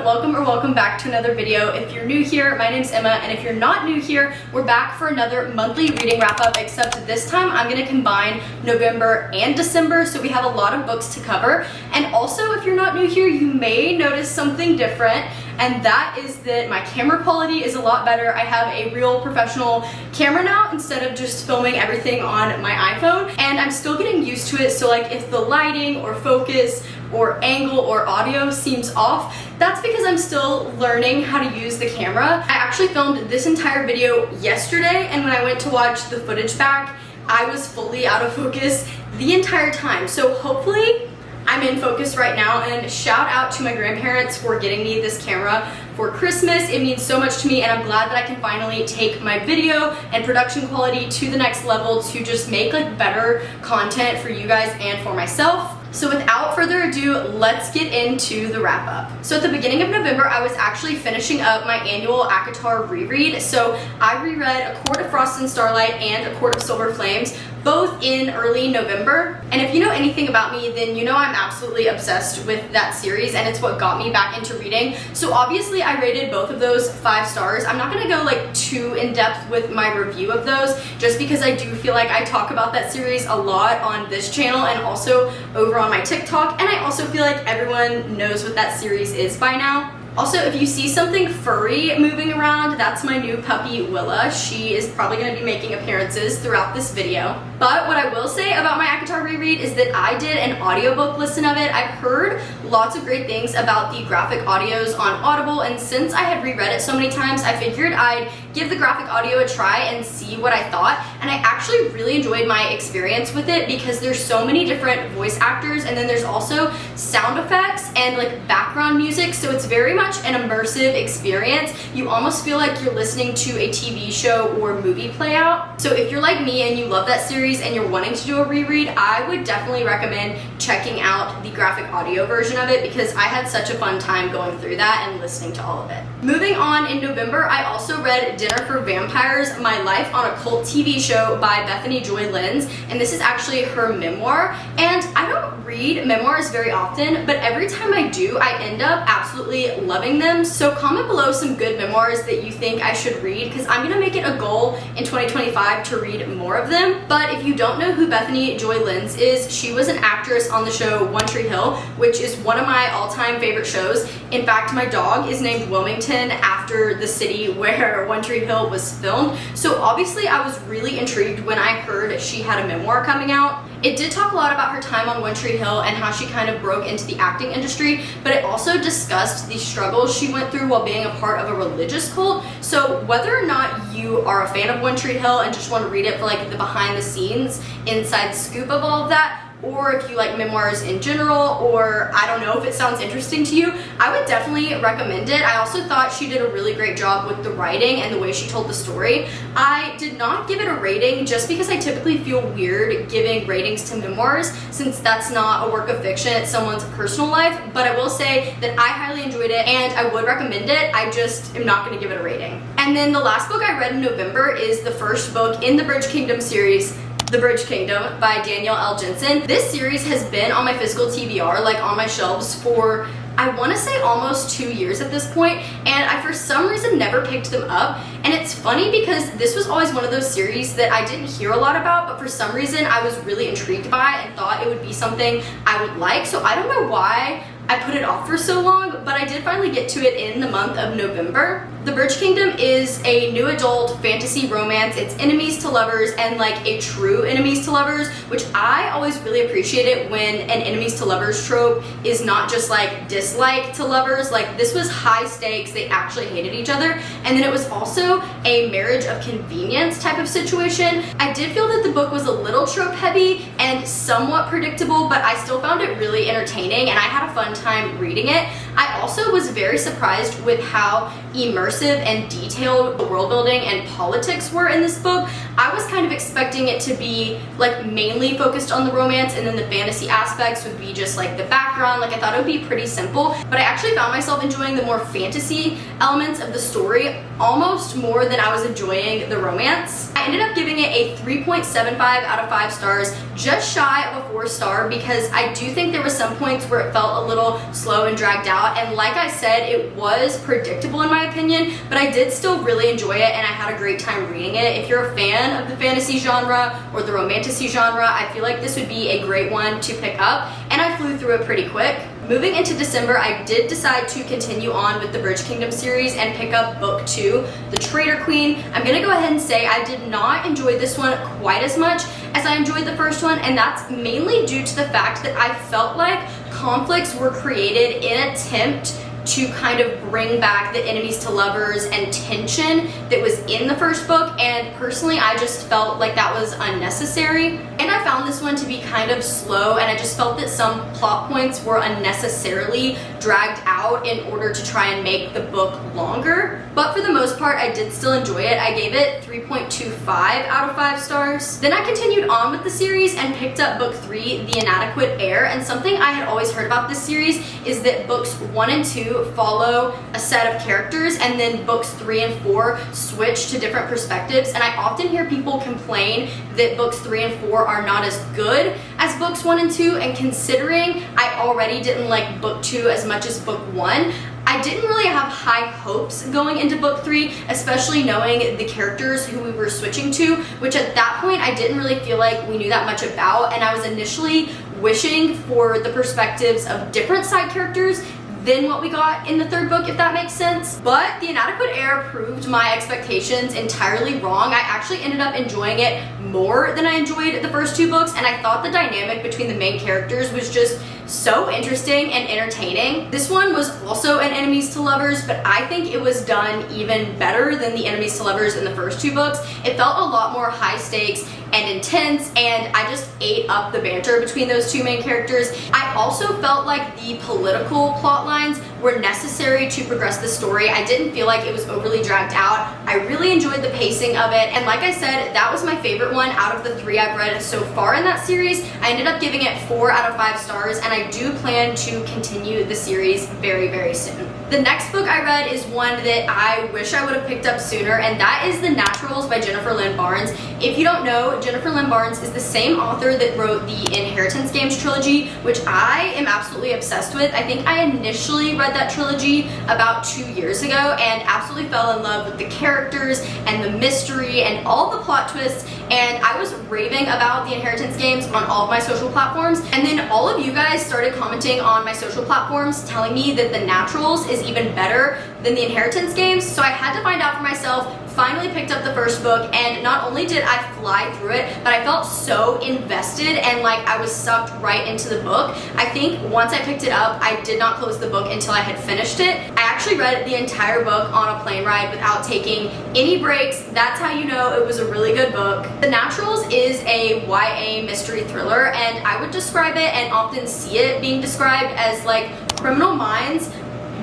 welcome back to another video. If you're new here, my name's Emma, and if you're not new here, we're back for another monthly reading wrap-up, except this time I'm going to combine November and December, so we have a lot of books to cover. And also, if you're not new here, you may notice something different, and that is that my camera quality is a lot better. I have a real professional camera now instead of just filming everything on my iPhone, and I'm still getting used to it. So like if the lighting or focus or angle or audio seems off, that's because I'm still learning how to use the camera. I actually filmed this entire video yesterday, and when I went to watch the footage back, I was fully out of focus the entire time. So hopefully I'm in focus right now, and shout out to my grandparents for getting me this camera for Christmas. It means so much to me, and I'm glad that I can finally take my video and production quality to the next level to just make like better content for you guys and for myself. So without further ado, let's get into the wrap up. So at the beginning of November, I was actually finishing up my annual ACOTAR reread. So I reread A Court of Frost and Starlight and A Court of Silver Flames, both in early November. And if you know anything about me, then you know I'm absolutely obsessed with that series, and it's what got me back into reading. So obviously I rated both of those 5 stars. I'm not gonna go like too in depth with my review of those, just because I do feel like I talk about that series a lot on this channel and also over on my TikTok, and I also feel like everyone knows what that series is by now. Also, if you see something furry moving around, that's my new puppy, Willa. She is probably going to be making appearances throughout this video. But what I will say about my ACOTAR reread is that I did an audiobook listen of it. I've heard lots of great things about the graphic audios on Audible, and since I had reread it so many times, I figured I'd give the graphic audio a try and see what I thought. And I actually really enjoyed my experience with it because there's so many different voice actors, and then there's also sound effects and like background music, so it's very much an immersive experience. You almost feel like you're listening to a TV show or movie play out. So if you're like me and you love that series and you're wanting to do a reread, I would definitely recommend checking out the graphic audio version of it because I had such a fun time going through that and listening to all of it. Moving on, in November, I also read Dinner for Vampires, My Life on a Cult TV Show by Bethany Joy Lenz, and this is actually her memoir. And I don't read memoirs very often, but every time I do, I end up absolutely loving them. So comment below some good memoirs that you think I should read, because I'm gonna make it a goal in 2025 to read more of them. But if you don't know who Bethany Joy Lenz is, she was an actress on the show One Tree Hill, which is one of my all-time favorite shows. In fact, my dog is named Wilmington after the city where One Tree Hill was filmed. So obviously I was really intrigued when I heard she had a memoir coming out. It did talk a lot about her time on One Tree Hill and how she kind of broke into the acting industry, but it also discussed the struggles she went through while being a part of a religious cult. So whether or not you are a fan of One Tree Hill and just want to read it for like the behind the scenes inside scoop of all of that, or if you like memoirs in general, or I don't know if it sounds interesting to you, I would definitely recommend it. I also thought she did a really great job with the writing and the way she told the story. I did not give it a rating just because I typically feel weird giving ratings to memoirs since that's not a work of fiction, it's someone's personal life, but I will say that I highly enjoyed it and I would recommend it. I just am not going to give it a rating. And then the last book I read in November is the first book in the Bridge Kingdom series, The Bridge Kingdom by Danielle L. Jensen. This series has been on my physical TBR, like on my shelves for, I want to say almost 2 years at this point, and I for some reason never picked them up. And it's funny because this was always one of those series that I didn't hear a lot about, but for some reason I was really intrigued by and thought it would be something I would like. So I don't know why I put it off for so long, but I did finally get to it in the month of November. The Bridge Kingdom is a new adult fantasy romance. It's enemies to lovers, and like a true enemies to lovers, which I always really appreciate it when an enemies to lovers trope is not just like dislike to lovers. Like this was high stakes, they actually hated each other, and then it was also a marriage of convenience type of situation. I did feel that the book was a little trope heavy and somewhat predictable, but I still found it really entertaining and I had a fun time reading it. I also was very surprised with how immersive immersive and detailed the world building and politics were in this book, I was kind of expecting it to be like mainly focused on the romance, and then the fantasy aspects would be just like the background. Like I thought it would be pretty simple, but I actually found myself enjoying the more fantasy elements of the story almost more than I was enjoying the romance. I ended up giving it a 3.75 out of 5 stars, just shy of a 4-star, because I do think there were some points where it felt a little slow and dragged out, and like I said, it was predictable in my opinion, but I did still really enjoy it and I had a great time reading it. If you're a fan of the fantasy genre or the romantasy genre, I feel like this would be a great one to pick up, and I flew through it pretty quick. Moving into December, I did decide to continue on with the Bridge Kingdom series and pick up book 2, The Traitor Queen. I'm gonna go ahead and say I did not enjoy this one quite as much as I enjoyed the first one, and that's mainly due to the fact that I felt like conflicts were created in an attempt to kind of bring back the enemies to lovers and tension that was in the first book, and personally I just felt like that was unnecessary. And I found this one to be kind of slow, and I just felt that some plot points were unnecessarily dragged out in order to try and make the book longer. But for the most part, I did still enjoy it. I gave it 3.25 out of 5 stars. Then I continued on with the series and picked up book 3, The Inadequate Heir, and something I had always heard about this series is that books 1 and 2 follow a set of characters, and then books 3 and 4 switch to different perspectives, and I often hear people complain that books 3 and 4 are not as good as books 1 and 2, and considering I already didn't like book 2 as much as book 1, I didn't really have high hopes going into book 3, especially knowing the characters who we were switching to, which at that point I didn't really feel like we knew that much about, and I was initially wishing for the perspectives of different side characters than what we got in the third book, if that makes sense. But The Inadequate Heir proved my expectations entirely wrong. I actually ended up enjoying it more than I enjoyed the first 2 books, and I thought the dynamic between the main characters was just so interesting and entertaining. This one was also an enemies to lovers, but I think it was done even better than the enemies to lovers in the first 2 books. It felt a lot more high stakes and intense, and I just ate up the banter between those 2 main characters. I also felt like the political plot lines were necessary to progress the story. I didn't feel like it was overly dragged out. I really enjoyed the pacing of it, and like I said, that was my favorite one out of the 3 I've read so far in that series. I ended up giving it 4 out of 5 stars, and I do plan to continue the series very, very soon. The next book I read is one that I wish I would have picked up sooner, and that is The Naturals by Jennifer Lynn Barnes. If you don't know, Jennifer Lynn Barnes is the same author that wrote the Inheritance Games trilogy, which I am absolutely obsessed with. I think I initially read that trilogy about 2 years ago and absolutely fell in love with the characters and the mystery and all the plot twists, and I was raving about the Inheritance Games on all of my social platforms, and then all of you guys started commenting on my social platforms telling me that The Naturals is even better than the Inheritance Games, so I had to find out for myself. Finally picked up the first book, and not only did I fly through it, but I felt so invested and like I was sucked right into the book. I think once I picked it up, I did not close the book until I had finished it. I actually read the entire book on a plane ride without taking any breaks. That's how you know it was a really good book. The Naturals is a YA mystery thriller, and I would describe it and often see it being described as like Criminal Minds,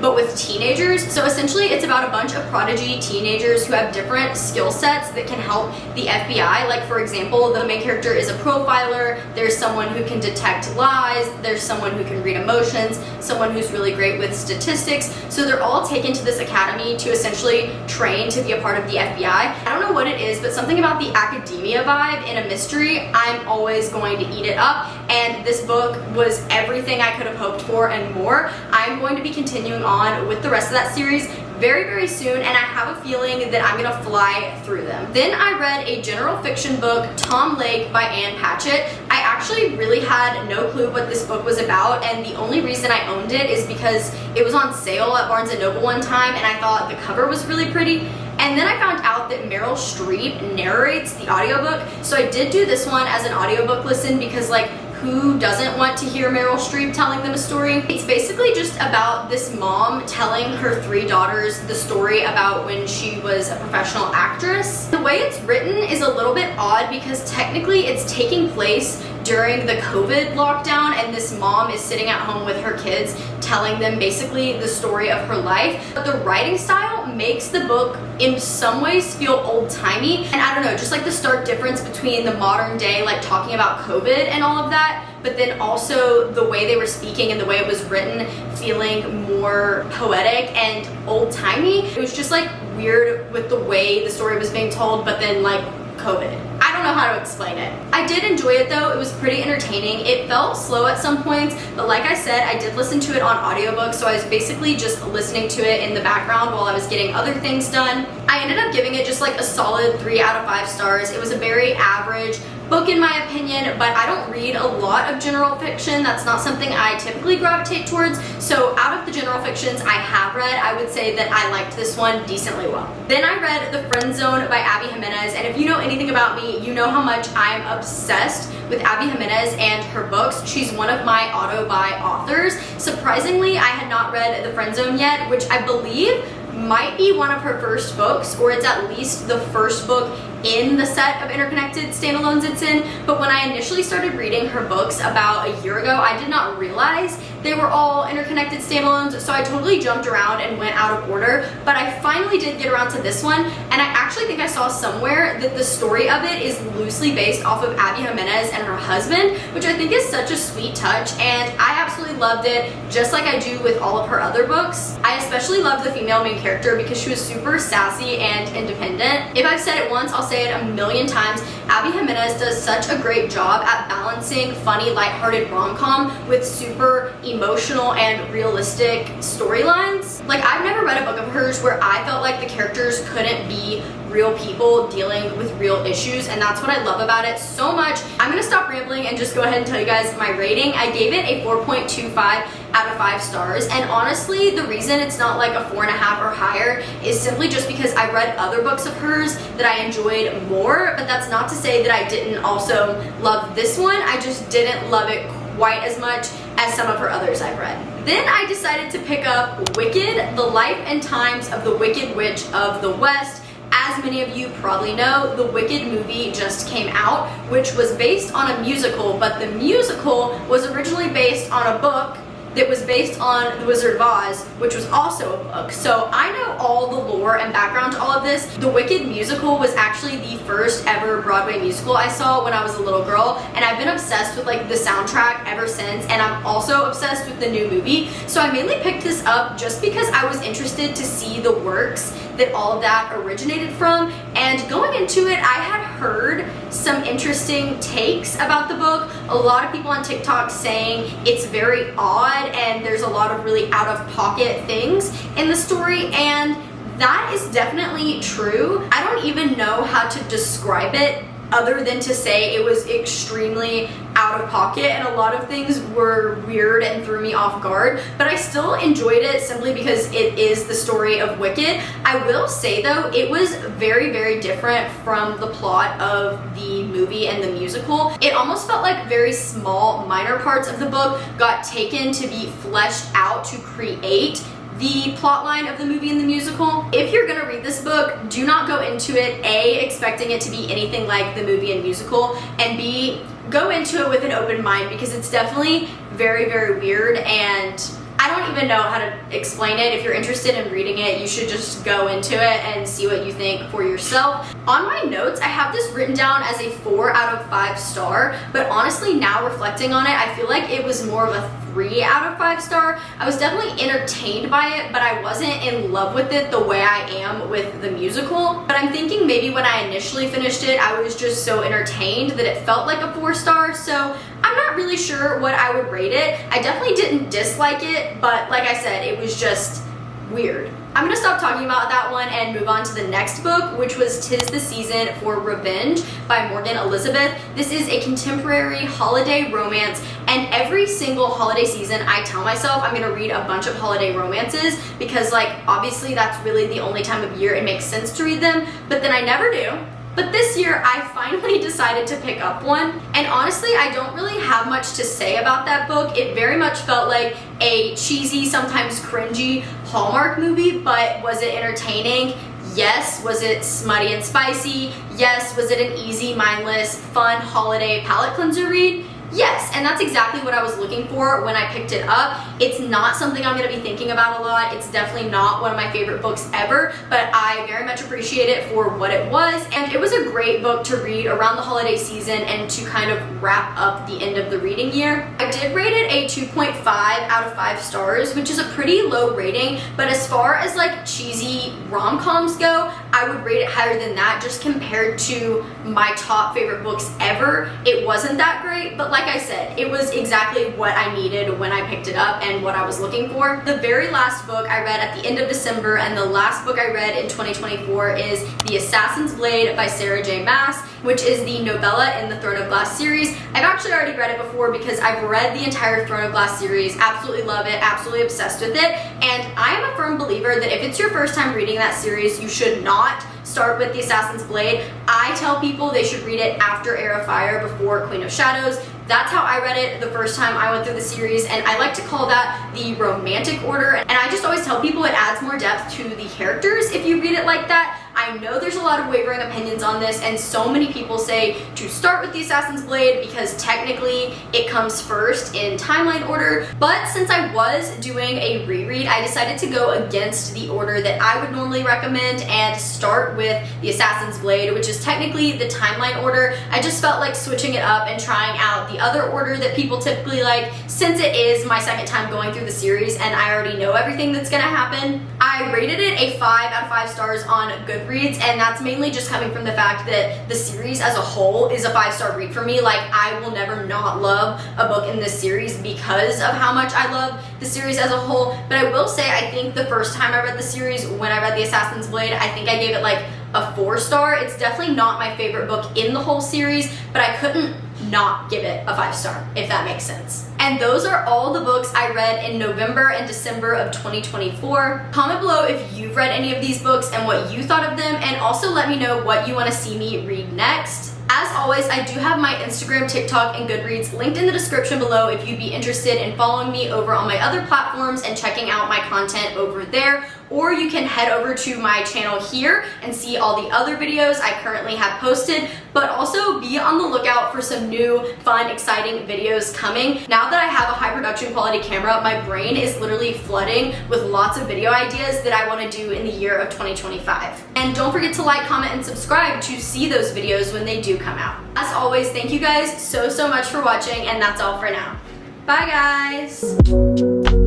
but with teenagers. So essentially it's about a bunch of prodigy teenagers who have different skill sets that can help the FBI. Like for example, the main character is a profiler, there's someone who can detect lies, there's someone who can read emotions, someone who's really great with statistics. So they're all taken to this academy to essentially train to be a part of the FBI. I don't know what it is, but something about the academia vibe in a mystery, I'm always going to eat it up, and this book was everything I could have hoped for and more. I'm going to be continuing on with the rest of that series very, very soon, and I have a feeling that I'm gonna fly through them. Then I read a general fiction book, Tom Lake by Ann Patchett. I actually really had no clue what this book was about, and the only reason I owned it is because it was on sale at Barnes & Noble one time, and I thought the cover was really pretty. And then I found out that Meryl Streep narrates the audiobook, so I did do this one as an audiobook listen because like, who doesn't want to hear Meryl Streep telling them a story? It's basically just about this mom telling her 3 daughters the story about when she was a professional actress. The way it's written is a little bit odd because technically it's taking place during the COVID lockdown, and this mom is sitting at home with her kids telling them basically the story of her life. But the writing style makes the book in some ways feel old-timey, and I don't know, just like the stark difference between the modern day, like talking about COVID and all of that, but then also the way they were speaking and the way it was written feeling more poetic and old-timey. It was just like weird with the way the story was being told, but then like COVID. I don't know how to explain it. I did enjoy it though. It was pretty entertaining. It felt slow at some points, but like I said, I did listen to it on audiobook, so I was basically just listening to it in the background while I was getting other things done. I ended up giving it just like a solid 3 out of 5 stars. It was a very average book in my opinion, but I don't read a lot of general fiction. That's not something I typically gravitate towards. So out of the general fictions I have read, I would say that I liked this one decently well. Then I read The Friend Zone by Abby Jimenez, and if you know anything about me, you know how much I'm obsessed with Abby Jimenez and her books. She's one of my auto-buy authors. Surprisingly, I had not read The Friend Zone yet, which I believe might be one of her first books, or it's at least the first book in the set of interconnected standalones it's in. But when I initially started reading her books about a year ago, I did not realize they were all interconnected standalones, so I totally jumped around and went out of order. But I finally did get around to this one, and I actually think I saw somewhere that the story of it is loosely based off of Abby Jimenez and her husband, which I think is such a sweet touch, and I absolutely loved it, just like I do with all of her other books. I especially loved the female main character because she was super sassy and independent. If I've said it once, I'll say it a million times. Abby Jimenez does such a great job at balancing funny, lighthearted rom-com with super emotional and realistic storylines. Like, I've never read a book of hers where I felt like the characters couldn't be real people dealing with real issues, and that's what I love about it so much. I'm gonna stop rambling and just go ahead and tell you guys my rating. I gave it a 4.25 out of 5 stars, and honestly the reason it's not like a 4.5 or higher is simply just because I read other books of hers that I enjoyed more, but that's not to say that I didn't also love this one. I just didn't love it quite as much as some of her others I've read. Then I decided to pick up Wicked, The Life and Times of the Wicked Witch of the West. As many of you probably know, the Wicked movie just came out, which was based on a musical, but the musical was originally based on a book that was based on The Wizard of Oz, which was also a book. So I know all the lore and background to all of this. The Wicked musical was actually the first ever Broadway musical I saw when I was a little girl, and I've been obsessed with like the soundtrack ever since, and I'm also obsessed with the new movie. So I mainly picked this up just because I was interested to see the works that all of that originated from, and going into it, I had heard some interesting takes about the book. A lot of people on TikTok saying it's very odd and there's a lot of really out-of-pocket things in the story, and that is definitely true. I don't even know how to describe it other than to say it was extremely out of pocket, and a lot of things were weird and threw me off guard, but I still enjoyed it simply because it is the story of Wicked. I will say though, it was very, very different from the plot of the movie and the musical. It almost felt like very small, minor parts of the book got taken to be fleshed out to create the plot line of the movie and the musical. If you're gonna read this book, do not go into it A, expecting it to be anything like the movie and musical, and B, go into it with an open mind, because it's definitely very, very weird, and I don't even know how to explain it. If you're interested in reading it, you should just go into it and see what you think for yourself. On my notes, I have this written down as a 4 out of 5 star, but honestly now reflecting on it, I feel like it was more of a 3 out of 5 star. I was definitely entertained by it, but I wasn't in love with it the way I am with the musical. But I'm thinking maybe when I initially finished it, I was just so entertained that it felt like a 4 star, so I'm not really sure what I would rate it. I definitely didn't dislike it, but like I said, it was just weird. I'm gonna stop talking about that one and move on to the next book, which was 'Tis the Season for Revenge by Morgan Elizabeth. This is a contemporary holiday romance, and every single holiday season I tell myself I'm gonna read a bunch of holiday romances because, like, obviously that's really the only time of year it makes sense to read them, but then I never do. But this year, I finally decided to pick up one, and honestly, I don't really have much to say about that book. It very much felt like a cheesy, sometimes cringy Hallmark movie, but was it entertaining? Yes. Was it smutty and spicy? Yes. Was it an easy, mindless, fun holiday palate cleanser read? Yes, and that's exactly what I was looking for when I picked it up. It's not something I'm going to be thinking about a lot. It's definitely not one of my favorite books ever, but I very much appreciate it for what it was, and it was a great book to read around the holiday season and to kind of wrap up the end of the reading year. I did rate it a 2.5 out of 5 stars, which is a pretty low rating, but as far as like cheesy rom-coms go, I would rate it higher than that. Just compared to my top favorite books ever, it wasn't that great, but like I said, it was exactly what I needed when I picked it up and what I was looking for. The very last book I read at the end of December and the last book I read in 2024 is The Assassin's Blade by Sarah J. Maas, which is the novella in the Throne of Glass series. I've actually already read it before because I've read the entire Throne of Glass series, absolutely love it, absolutely obsessed with it, and I am a firm believer that if it's your first time reading that series, you should not start with The Assassin's Blade. I tell people they should read it after Heir of Fire, before Queen of Shadows. That's how I read it the first time I went through the series, and I like to call that the romantic order, and I just always tell people it adds more depth to the characters if you read it like that. I know there's a lot of wavering opinions on this, and so many people say to start with The Assassin's Blade because technically it comes first in timeline order, but since I was doing a reread, I decided to go against the order that I would normally recommend and start with The Assassin's Blade, which is technically the timeline order. I just felt like switching it up and trying out the other order that people typically like, since it is my second time going through the series and I already know everything that's gonna happen. I rated it a 5 out of 5 stars on Goodreads, and that's mainly just coming from the fact that the series as a whole is a 5-star read for me. Like, I will never not love a book in this series because of how much I love the series as a whole. But I will say, I think the first time I read the series, when I read The Assassin's Blade, I think I gave it like a 4-star. It's definitely not my favorite book in the whole series, but I couldn't not give it a 5-star, if that makes sense. And those are all the books I read in November and December of 2024. Comment below if you've read any of these books and what you thought of them, and also let me know what you want to see me read next. As always, I do have my Instagram, TikTok, and Goodreads linked in the description below if you'd be interested in following me over on my other platforms and checking out my content over there. Or you can head over to my channel here and see all the other videos I currently have posted, but also be on the lookout for some new, fun, exciting videos coming. Now that I have a high production quality camera, my brain is literally flooding with lots of video ideas that I want to do in the year of 2025. And don't forget to like, comment, and subscribe to see those videos when they do come out. As always, thank you guys so much for watching, and that's all for now. Bye guys!